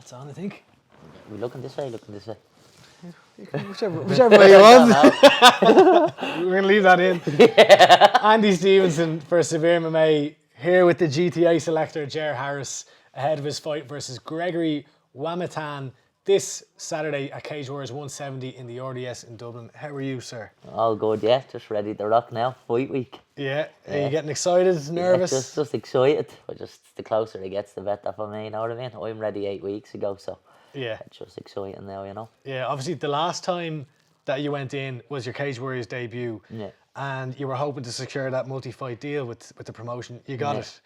That's on, I think. We looking this way, looking this way. Whichever way you want. We're going to leave that in. Andy Stevenson for Severe MMA here with the GTA selector Ger Harris ahead of his fight versus Gregory Wamatan this Saturday at Cage Warriors 170 in the RDS in Dublin. How are you, sir? All good, yeah. Just ready to rock now. Fight week. Yeah. Are you getting excited, nervous? Yeah, just excited. But just the closer it gets, the better for me. You know what I mean? I'm ready 8 weeks ago, so Yeah. it's just exciting now. You know. Yeah. Obviously, the last time that you went in was your Cage Warriors debut. Yeah. And you were hoping to secure that multi-fight deal with the promotion. You got it.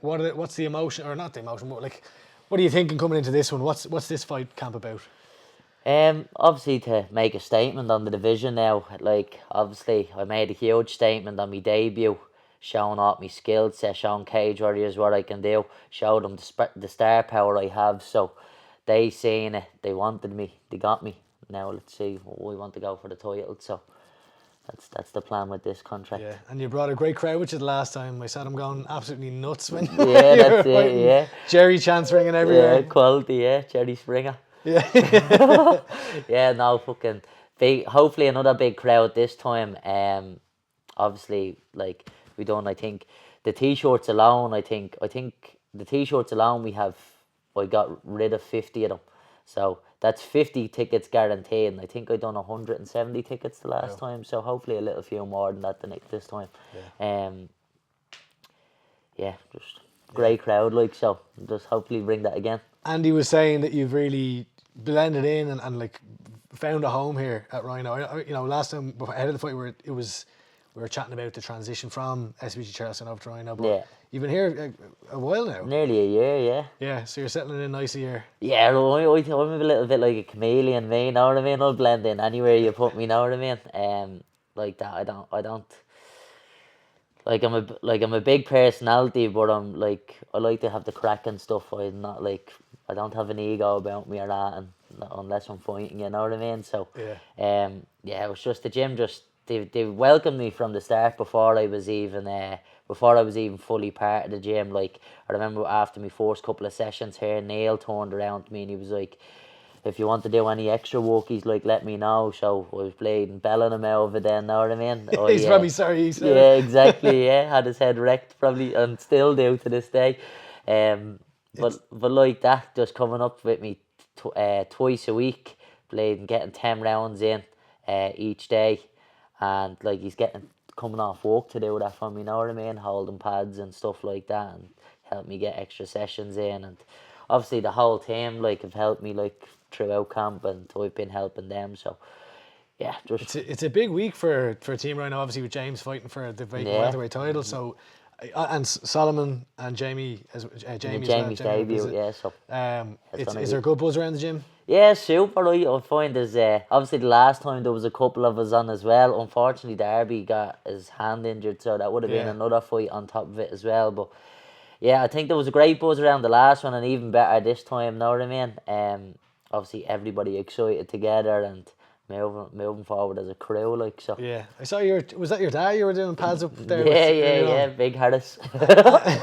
What's the emotion, or not the emotion, but like, what are you thinking coming into this one? What's this fight camp about? Obviously to make a statement on the division now. Like, obviously, I made a huge statement on my debut, showing off my skill set, showing Cage Warriors what I can do, showed them the star power I have. So they seen it, they wanted me, they got me. Now let's see, we want to go for the title. So that's the plan with this contract. Yeah, and you brought a great crowd with you the last time. I saw them going absolutely nuts when Yeah, you that's were it, fighting. yeah. Jerry Chance ringing Yeah, everywhere. quality, yeah. Jerry Springer. Yeah. Yeah, no, fucking big. Hopefully another big crowd this time. Obviously, like we done. I think the t-shirts alone. I think the t-shirts alone I got rid of 50 of them. So that's 50 tickets guaranteed. And I think I done 170 tickets the last time. So hopefully a little few more than that this time. Yeah, just great crowd. Like, so just hopefully bring that again. Andy was saying that you've really blended in and like found a home here at Rhino. You know, last time ahead of the fight, we were chatting about the transition from SBG Charleston over to Rhino. But you've been here a while now. Nearly a year, yeah. Yeah, so you're settling in nicely here. Yeah, I'm a little bit like a chameleon, me. You know what I mean? I'll blend in anywhere you put me. You know what I mean? Like that. I don't. Like I'm a big personality, but I like to have the crack and stuff. I'm not like, I don't have an ego about me or that, and unless I'm fighting, you know what I mean. So yeah, it was just the gym. Just they welcomed me from the start before I was even fully part of the gym. Like, I remember after my first couple of sessions here, Neil turned around to me and he was like, if you want to do any extra work, he's like, let me know. So I was playing belling him over then, know what I mean? He's probably sorry he said Yeah, exactly, yeah. Had his head wrecked probably, and still do to this day. But like that, just coming up with me twice a week, playing, getting 10 rounds in each day. And like, he's coming off work to do that for me, you know what I mean? Holding pads and stuff like that, and help me get extra sessions in. And obviously the whole team like have helped me like throughout camp, and I've been helping them. So yeah, just it's a big week for Team Rhino, obviously with James fighting for the vacant welterweight title. So and Solomon and Jamie Jamie's debut, yeah. So is there a good buzz around the gym? Yeah, super. I find there's obviously the last time there was a couple of us on as well. Unfortunately, Darby got his hand injured, so that would have been another fight on top of it as well. But yeah, I think there was a great buzz around the last one, and even better this time. Know what I mean? Obviously everybody excited together and moving forward as a crew, like so. Yeah, I saw was that your dad you were doing pads up there? Yeah, Big Harris.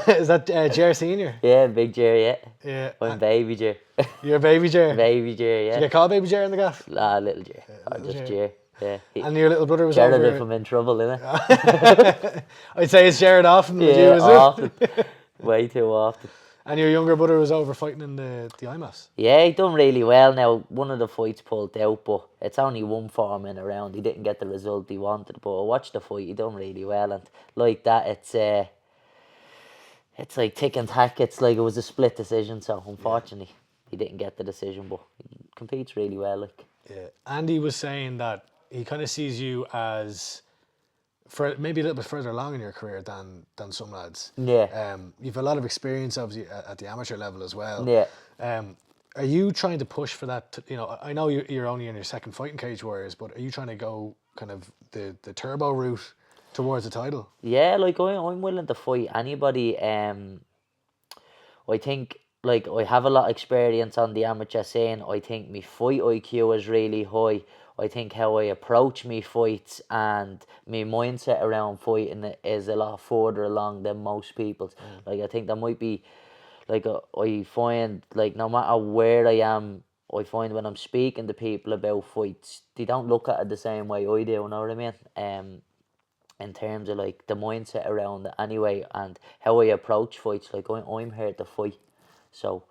Is that Jer Senior? Yeah, Big Jer, yeah. Yeah. I'm Baby Jer. You're Baby Jer? Baby Jer, yeah. Did you get called Baby Jer in the gaff? Nah, Little Jer. Just Jer. Yeah. And your little brother was Jared over... if I'm in trouble, innit? I'd say it's Jared often with you, is often. it? Way too often. And your younger brother was over fighting in the IMAS? Yeah, he done really well. Now, one of the fights pulled out, but it's only one for him in a round. He didn't get the result he wanted, but I watched the fight, he done really well. And like that, it's like tick and tack. It's like it was a split decision, so unfortunately he didn't get the decision, but he competes really well. Like. Yeah. Andy was saying that he kind of sees you as... for maybe a little bit further along in your career than some lads. Yeah. You've a lot of experience obviously at the amateur level as well. Yeah. Are you trying to push for that? You know, I know you're only in your second fight in Cage Warriors, but are you trying to go kind of the turbo route towards the title? Yeah, like I'm willing to fight anybody. I think like I have a lot of experience on the amateur scene. I think my fight IQ is really high. I think how I approach me fights and my mindset around fighting is a lot further along than most people's. Like, I think there might be like I find like no matter where I am, I find when I'm speaking to people about fights, they don't look at it the same way I do. You know what I mean? In terms of like the mindset around it anyway, and how I approach fights. Like I'm here to fight, so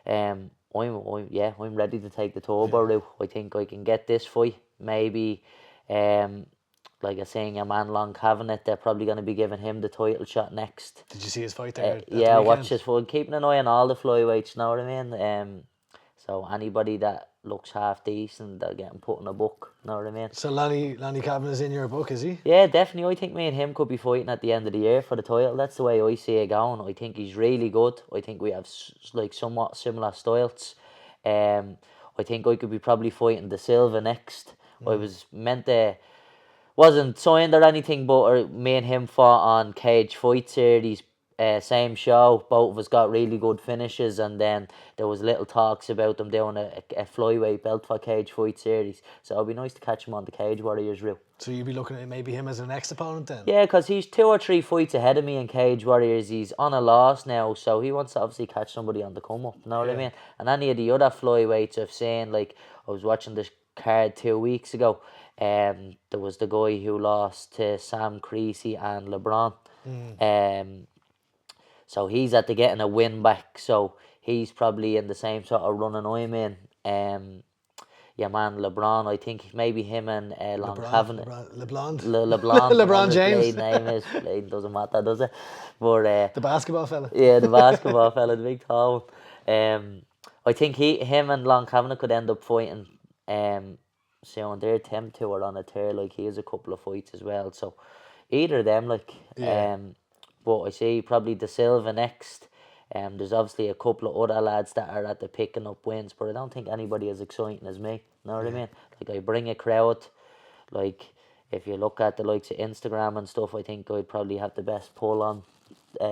I'm ready to take the turbo route. I think I can get this fight. Maybe, um, like I saying, a man Long Cavanagh, they're probably going to be giving him the title shot next. Did you see his fight there? At the Yeah, weekend? watch this one. Keeping an eye on all the flyweights. Know what I mean? So anybody that looks half decent, they're getting put in a book. Know what I mean? So Lanny Kavanagh's in your book, is he? Yeah, definitely. I think me and him could be fighting at the end of the year for the title. That's the way I see it going. I think he's really good. I think we have like somewhat similar styles. I think I could be probably fighting De Silva next. I was meant to, wasn't signed or anything, but me and him fought on Cage Fight Series. Same show, both of us got really good finishes, and then there was little talks about them doing a flyweight belt for Cage Fight Series. So it'd be nice to catch him on the Cage Warriors route. So you'd be looking at maybe him as the next opponent then? Yeah, because he's 2 or 3 fights ahead of me in Cage Warriors. He's on a loss now, so he wants to obviously catch somebody on the come up. You know what I mean? And any of the other flyweights I've seen, like I was watching this card 2 weeks ago. There was the guy who lost to Sam Creasy and LeBron. So he's at the getting a win back. So he's probably in the same sort of running I'm in. Yeah, man, LeBron. I think maybe him and Long Cavanagh. LeBlanc. LeBlanc. LeBron James. Name is doesn't matter, does it? But The basketball fella. yeah, the basketball fella, the big tall one. I think him and Long Cavanagh could end up fighting. So they're them two are on a tear. Like he has a couple of fights as well. So either of them, like but I see probably De Silva next. There's obviously a couple of other lads that are at the picking up wins, but I don't think anybody as exciting as me. Know what I mean? Like I bring a crowd. Like if you look at the likes of Instagram and stuff, I think I'd probably have the best pull on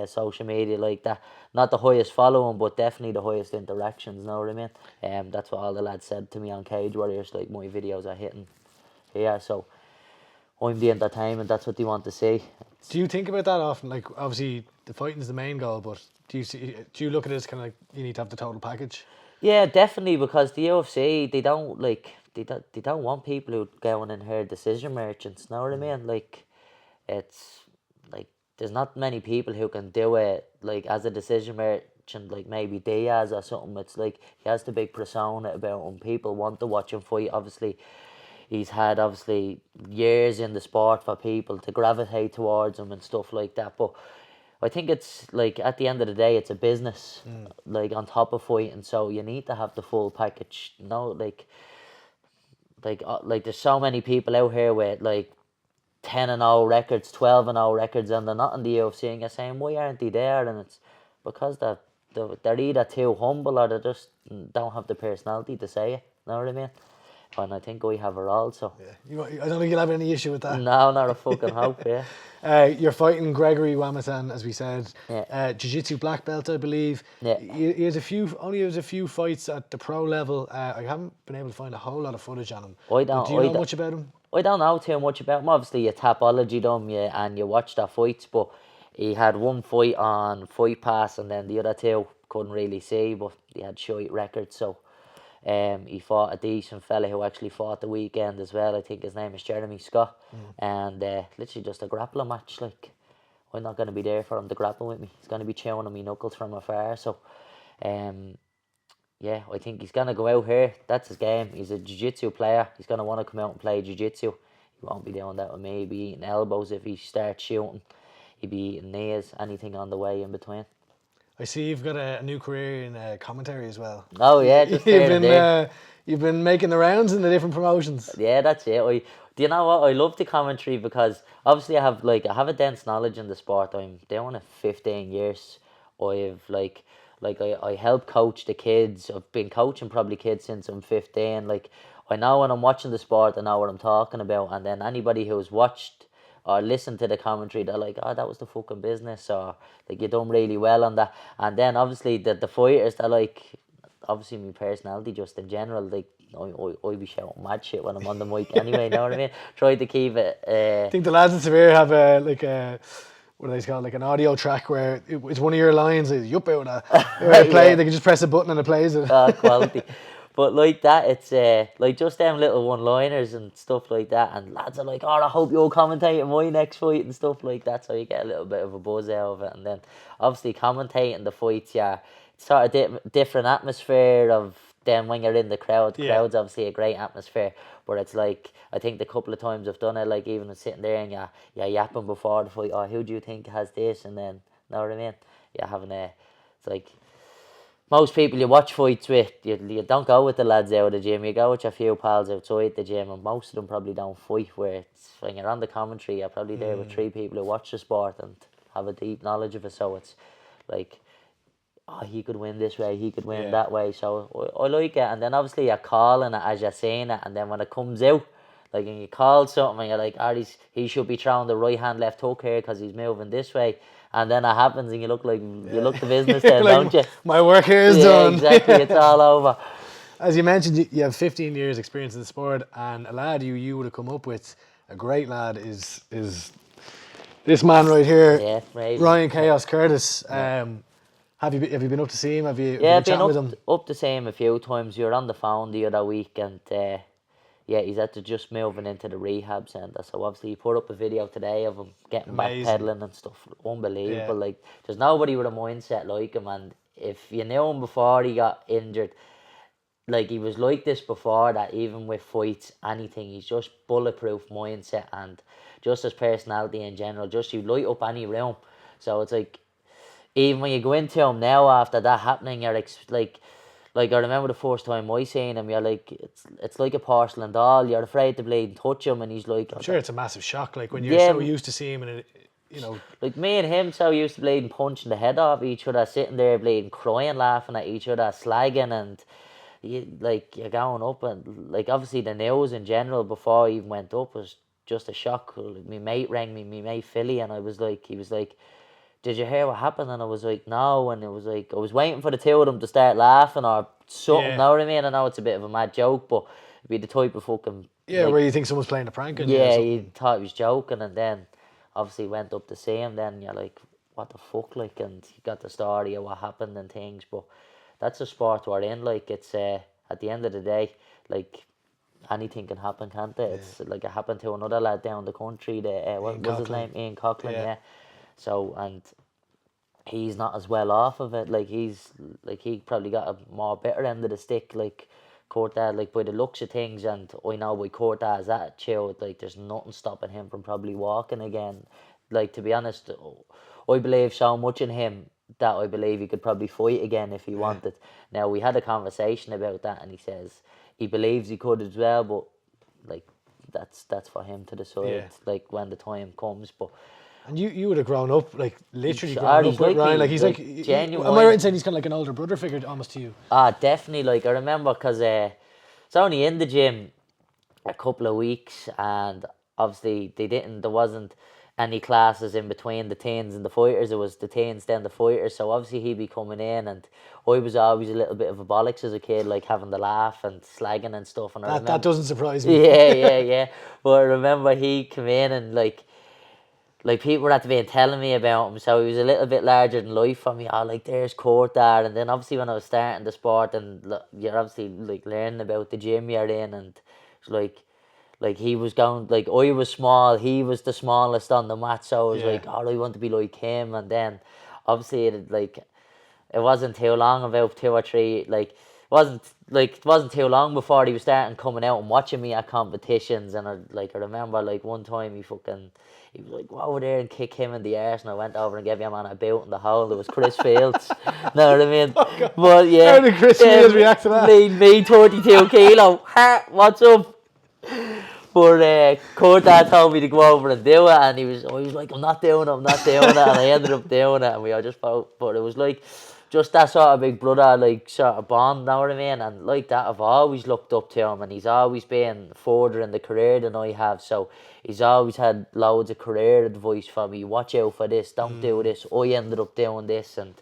social media like that. Not the highest following, but definitely the highest interactions. Know what I mean? That's what all the lads said to me on Cage Warriors. Like my videos are hitting here, so I'm the entertainment. That's what they want to see. Do you think about that often? Like obviously the fighting is the main goal, but do you look at it as kind of like you need to have the total package? Yeah, definitely, because the UFC they don't want people who going in here decision merchants. Know what I mean? Like it's like there's not many people who can do it like as a decision merchant, like maybe Diaz or something. It's like he has the big persona about him. People want to watch him fight. Obviously, he's had obviously years in the sport for people to gravitate towards him and stuff like that. But I think it's like at the end of the day, it's a business, like on top of fighting. So you need to have the full package. You know, like there's so many people out here with like 10-0 records, 12-0 records, and they're not in the UFC. And you're saying, why aren't they there? And it's because they're either too humble or they just don't have the personality to say it. Know what I mean? And I think we have her all. So Yeah, I don't think you'll have any issue with that. no, not a fucking hope. Yeah. You're fighting Gregory Wamatan, as we said. Yeah. Jiu-Jitsu black belt, I believe. Yeah. He has a few fights at the pro level. I haven't been able to find a whole lot of footage on him. I don't. Do you know much about him? I don't know too much about him. Obviously, you tapology them, and you watch their fights. But he had one fight on Fight Pass, and then the other two couldn't really see, but he had shite records. So, he fought a decent fella who actually fought the weekend as well. I think his name is Jeremy Scott, and literally just a grappling match. Like, I'm not going to be there for him to grapple with me. He's going to be chewing on me knuckles from afar. So, yeah, I think he's going to go out here. That's his game. He's a jiu-jitsu player. He's going to want to come out and play jiu-jitsu. He won't be doing that with me. He'll be eating elbows if he starts shooting. He'll be eating knees, anything on the way in between. I see you've got a new career in commentary as well. Oh, yeah, just you've been making the rounds in the different promotions. Yeah, that's it. Do you know what? I love the commentary because obviously I have a dense knowledge in the sport. I'm doing it 15 years. I've I help coach the kids. I've been coaching probably kids since I'm 15. Like I know when I'm watching the sport, I know what I'm talking about. And then anybody who's watched or listened to the commentary, they're like, oh, that was the fucking business, or like you done really well on that. And then obviously the fighters, they're like, obviously my personality just in general, like I be shouting mad shit when I'm on the mic anyway. You know what I mean? Try to keep it. I think the lads in Severe have what do they call it, like an audio track where it's one of your lines is yup out where they play, Yeah. they can just press a button and it plays it. Quality. But like that, it's like just them little one-liners and stuff like that, and lads are like, "Oh, I hope you'll commentate my next fight" and stuff like that. So you get a little bit of a buzz out of it, and then obviously commentating the fights, yeah, it's sort of different atmosphere of them when you're in the crowd. The Yeah. crowd's obviously a great atmosphere, but it's like I think the couple of times I've done it, like even sitting there and you're yapping before the fight, "Oh, who do you think has this?" and then, know what I mean? Yeah, having it's like. Most people you watch fights with, you don't go with the lads out of the gym. You go with your few pals outside the gym, and most of them probably don't fight. Where it's, when you're on the commentary, you're probably there with three people who watch the sport and have a deep knowledge of it. So it's like, oh, he could win this way, he could win Yeah. that way. So I like it. And then obviously you're calling it as you're saying it, and then when it comes out, like when you call something, and you're like, oh, he should be throwing the right hand left hook here because he's moving this way. And then it happens, and you look like you look the business then, Like, don't you? my work here is Yeah, done. exactly. It's all over. As you mentioned, you have 15 years experience in the sport, and a lad you would have come up with, a great lad, is this man right here, Yeah, right. Ryan Chaos Curtis. Have you been up to see him? Have you Yeah, been chatting been with him? up to see him a few times. You were on the phone the other week, and yeah, he's had to just moving into the rehab centre. So obviously he put up a video today of him getting Amazing. back pedaling and stuff. Unbelievable. Yeah. Like there's nobody with a mindset like him, and if you knew him before he got injured, like he was like this before that, even with fights, anything, he's just bulletproof mindset and just his personality in general, just you light up any room. So it's like even when you go into him now after that happening, you're like I remember the first time I seen him, you're like it's like a porcelain doll. You're afraid to bleed and touch him, and he's like, I'm sure it's a massive shock, like when you're Yeah. so used to seeing him, and like me and him so used to bleeding, punching the head off each other, sitting there bleeding, crying, laughing at each other, slagging, and you're going up, and like obviously the news in general before I even went up was just a shock. Like, my mate rang me, my mate Philly, and he was like, did you hear what happened? And I was like, no. And it was like, I was waiting for the two of them to start laughing or something. Yeah. Know what I mean? I know it's a bit of a mad joke, but it'd be the type of fucking yeah, like, where you think someone's playing a prank on you. or yeah, something. you thought he was joking, and then obviously went up to see him. Then you're like, what the fuck, like, and you got the story of what happened and things. But that's the sport we're in. Like, it's at the end of the day, like anything can happen, can't it? It's like it happened to another lad down the country. What was his name? Ian Coughlin. Yeah. Yeah. So and he's not as well off of it. Like he probably got a more better end of the stick. Like Courtad, like by the looks of things, and I know by Courtad's attitude, like there's nothing stopping him from probably walking again. Like to be honest, I believe so much in him that I believe he could probably fight again if he wanted. Now we had a conversation about that, and he says he believes he could as well, but like that's for him to decide. Yeah. Like when the time comes, but. And you would have grown up, like literally He's- grown he's up with like Ryan. me, Like he's like, like, genuine. am I right in saying he's kind of like an older brother figure almost to you? Definitely. Like I remember, cause it's only in the gym a couple of weeks, and obviously there wasn't any classes in between the teens and the fighters. It was the teens then the fighters. So obviously he'd be coming in, and I was always a little bit of a bollocks as a kid, like having the laugh and slagging and stuff. And I remember, That doesn't surprise me. yeah. But I remember he came in and like people were at the being telling me about him, so he was a little bit larger than life for me. Oh, like there's Court there, and then obviously when I was starting the sport, and you're obviously like learning about the gym you're in, and it's like he was going, like I was small, he was the smallest on the mat, so I was like, oh, I want to be like him, and then obviously it wasn't too long, about 2 or 3, it wasn't too long before he was starting coming out and watching me at competitions, and I remember like one time he was like, go over there and kick him in the arse, and I went over and gave him a boot in the hole. It was Chris Fields. Know what I mean? But yeah, How did Chris Fields react to that? Me 32 kilo. Ha, what's up? But Courtad told me to go over and do it, and I was like, I'm not doing it, and I ended up doing it, and we all just fought. But it was like just that sort of big brother, like sort of bond, know what I mean? And like that, I've always looked up to him, and he's always been further in the career than I have. So he's always had loads of career advice for me. Watch out for this, don't do this. I ended up doing this, and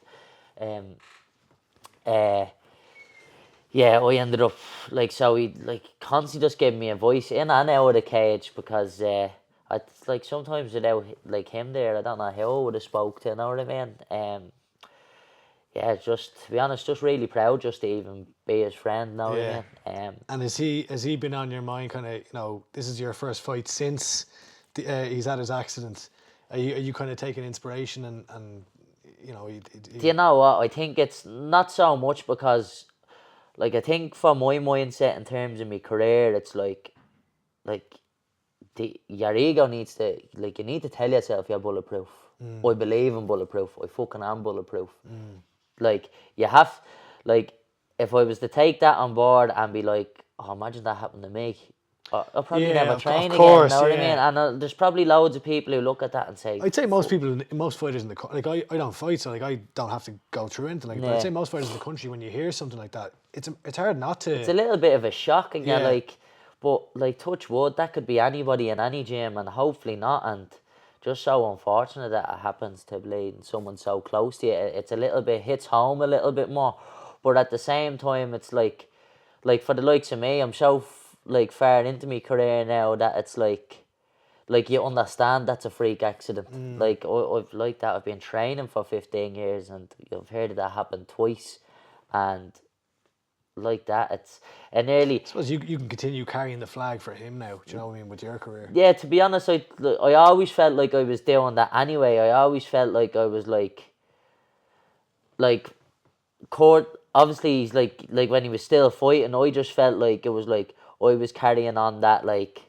yeah, I ended up so he constantly just gave me advice in and out of the cage, because It's like sometimes without like him there, I don't know how I would have spoke to. You know what I mean? Yeah, just to be honest, just really proud just to even be his friend. You know what Yeah. I mean? And has he been on your mind? Kind of, this is your first fight since he's had his accident. Are you kind of taking inspiration and Do you know what? I think it's not so much because, like, I think for my mindset in terms of my career, it's like your ego needs to, like, you need to tell yourself you're bulletproof. I believe in bulletproof. I fucking am bulletproof. Like, you have, like, if I was to take that on board and be like, oh, imagine that happened to me, I'll probably Yeah, never of train again. course, Know what I yeah. mean? And there's probably loads of people who look at that and say, I'd say most people, most fighters in the like I don't fight, so like I don't have to go through anything like. But I'd Yeah. say most fighters in the country, when you hear something like that, it's hard not to. it's a little bit of a shock, and you're Yeah. like, but like, touch wood, that could be anybody in any gym, and hopefully not. And just so unfortunate that it happens to bleed someone so close to you. It's a little bit hits home a little bit more, but at the same time, it's like for the likes of me, I'm so like far into my career now that it's like you understand that's a freak accident. Like I've like that. I've been training for 15 years, and I've heard that happen twice, and like that, it's a nearly. I suppose you can continue carrying the flag for him now. Do you know what I mean, with your career? Yeah, to be honest, I always felt like I was doing that anyway. I always felt like I was like Court. Obviously, he's like when he was still fighting, I just felt like it was like I was carrying on that like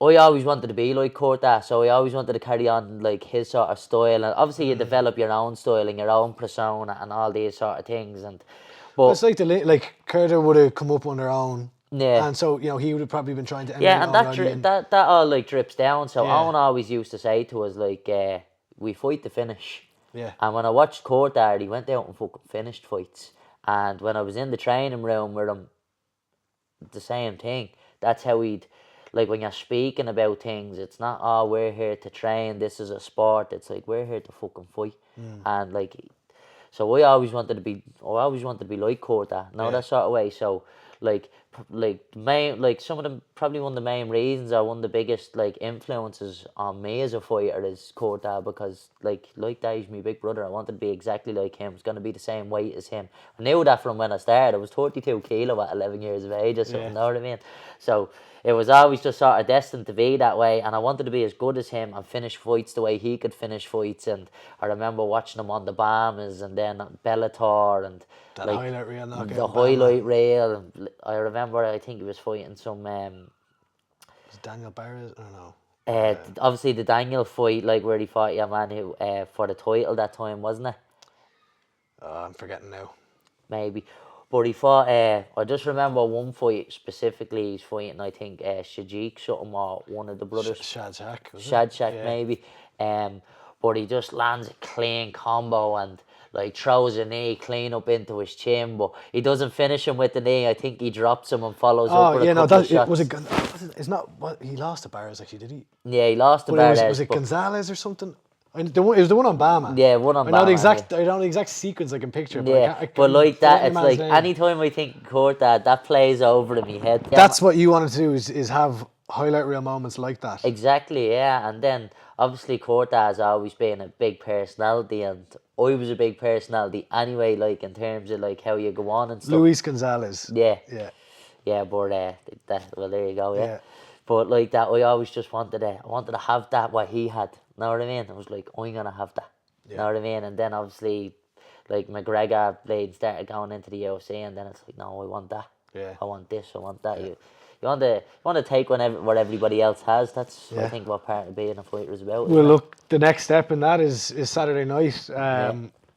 I always wanted to be like Corta, so I always wanted to carry on like his sort of style, and obviously you develop your own style and your own persona and all these sort of things, and It's like like Carter would have come up on their own, yeah. and so he would have probably been trying to Yeah, and emulate O'Reilly that all like drips down. So Yeah. Owen always used to say to us like, we fight to finish. Yeah. And when I watched Courtard, he went out and fucking finished fights. And when I was in the training room with him, the same thing. That's how he'd, like, when you're speaking about things, it's not, oh, we're here to train, this is a sport. It's like, we're here to fucking fight. And like, so I always wanted to be like Corta, that sort of way. So some of them, probably one of the main reasons or one of the biggest like influences on me as a fighter is Corta, because like that, he's my big brother. I wanted to be exactly like him. It's going to be the same weight as him. I knew that from when I started. I was 32 kilo at 11 years of age or something. Yeah. Know what I mean? So it was always just sort of destined to be that way, and I wanted to be as good as him and finish fights the way he could finish fights. And I remember watching him on the Bahamas and then on Bellator and that like highlight reel knockout. the highlight reel. And I remember, I think he was fighting some Was it Daniel Barras? I don't know. obviously the Daniel fight, like where he fought your man who for the title that time, wasn't it? I'm forgetting now. Maybe. But he fought, I just remember one fight specifically, he's fighting, I think, Shajiq something, or one of the brothers. Shad Shaq. Shad Shaq, Yeah. maybe. But he just lands a clean combo and like throws a knee clean up into his chin, but he doesn't finish him with the knee. I think he drops him and follows up Oh with yeah, a no, couple of that shots. was it. It's not. What he lost to Barras actually, did he? Yeah, he lost to But Barres. was it but- Gonzalez or something? It was the one on Bama. Yeah, one on I know Bama, the exact. I know the exact sequence I can picture. But Yeah, but like forget that, the it's man's like name. anytime I think court that plays over in my head. That's what you wanted to do is have highlight reel moments like that. Exactly, yeah. And then obviously Corta has always been a big personality, and I was a big personality anyway, like in terms of like how you go on and stuff. Luis Gonzalez. Yeah, Yeah. yeah, but well, there you go, yeah. Yeah. But like that, I always just wanted to have that what he had. Know what I mean? I was like, I'm gonna have that. Yeah. Know what I mean? And then obviously, like McGregor blade started going into the UFC, and then it's like, no, I want that. Yeah. I want this. I want that. You want to take what everybody else has. That's I Yeah. think what part of being a fighter is about. Well, isn't it? look, the next step in that is Saturday night.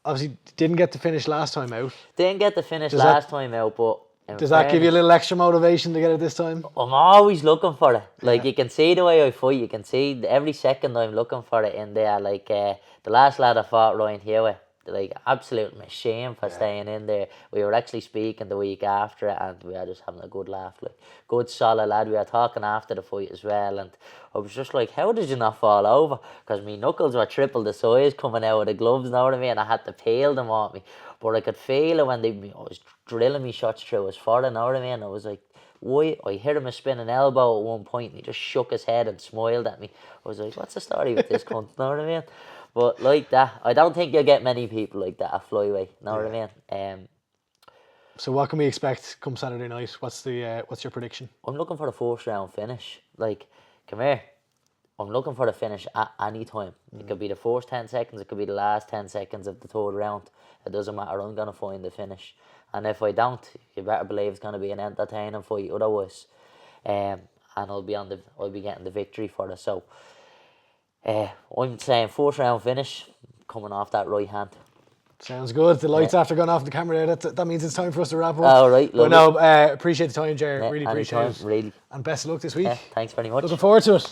Obviously, didn't get to finish last time out. Didn't get to finish Does that- last time out, but in Does that give you a fairness, little extra motivation to get it this time? I'm always looking for it. Like Yeah. you can see the way I fight. You can see every second I'm looking for it in there. Like the last lad I fought, Ryan Hewitt, like absolute machine for staying in there. We were actually speaking the week after it, and we were just having a good laugh. Like good solid lad. We were talking after the fight as well, and I was just like, how did you not fall over? Because my knuckles were triple the size coming out of the gloves. Know what I mean? I had to peel them off me, but I could feel it when I was drilling me shots through his forehead. Know what I mean? I was like, why I hit him a spinning elbow at one point and he just shook his head and smiled at me. I was like, what's the story with this cunt? Know what I mean? But like that, I don't think you'll get many people like that at flyweight. Know what I mean? So what can we expect come Saturday night? What's your prediction? I'm looking for the first round finish. Like, come here. I'm looking for the finish at any time. It could be the first 10 seconds, it could be the last 10 seconds of the third round. It doesn't matter, I'm going to find the finish. And if I don't, you better believe it's going to be an entertaining fight otherwise. And I'll be getting the victory for it. So, I'm saying first round finish, coming off that right hand. Sounds good. The lights after going off the camera there, that means it's time for us to wrap up. All right, But no, appreciate the time, Ger. Yeah, really appreciate anytime, it. really. And best of luck this week. Yeah, thanks very much. Looking forward to it.